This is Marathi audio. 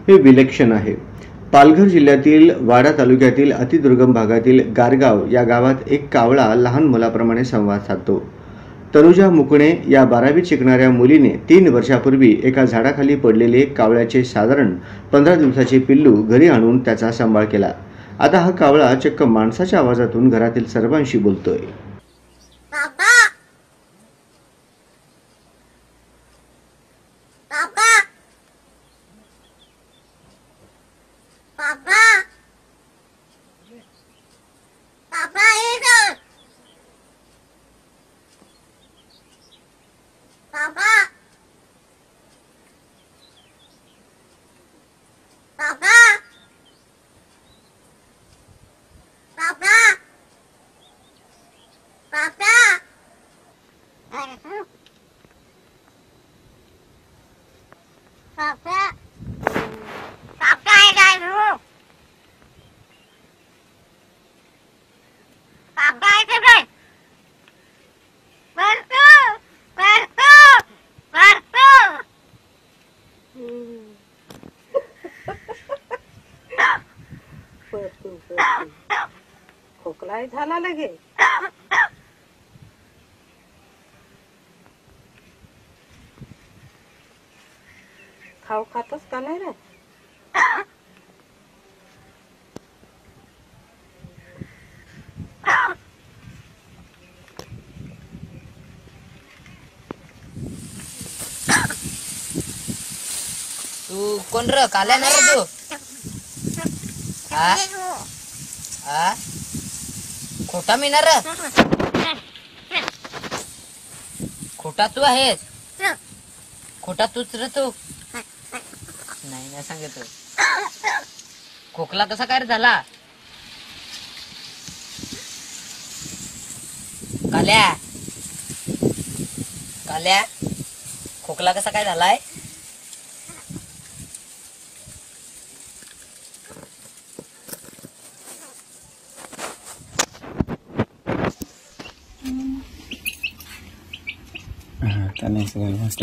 हे विलक्षण आहे. पालघर जिल्ह्यातील वाडा तालुक्यातील अतिदुर्गम भागातील गारगाव या गावात एक कावळा लहान मुलाप्रमाणे संवाद साधतो. तनुजा मुकणे या 12वीत शिकणाऱ्या मुलीने 3 वर्षापूर्वी एका झाडाखाली पडलेले कावळ्याचे साधारण 15 दिवसाचे पिल्लू घरी आणून त्याचा सांभाळ केला. आता हा कावळा चक्क माणसाच्या आवाजातून घरातील सर्वांशी बोलतोय. खोकलाही झाला लगे. खाऊ खातोस का नाही रे? तू कोण र? काल्या ना रे तू? खोटा मी ना रे? खोटा तू आहेस? खोटा तूच रे तू? नाही ना सांगतो. खोकला कसा काय रे झाला? काल्या काल्या खोकला कसा काय झालाय? त्यांनी सगळं मस्त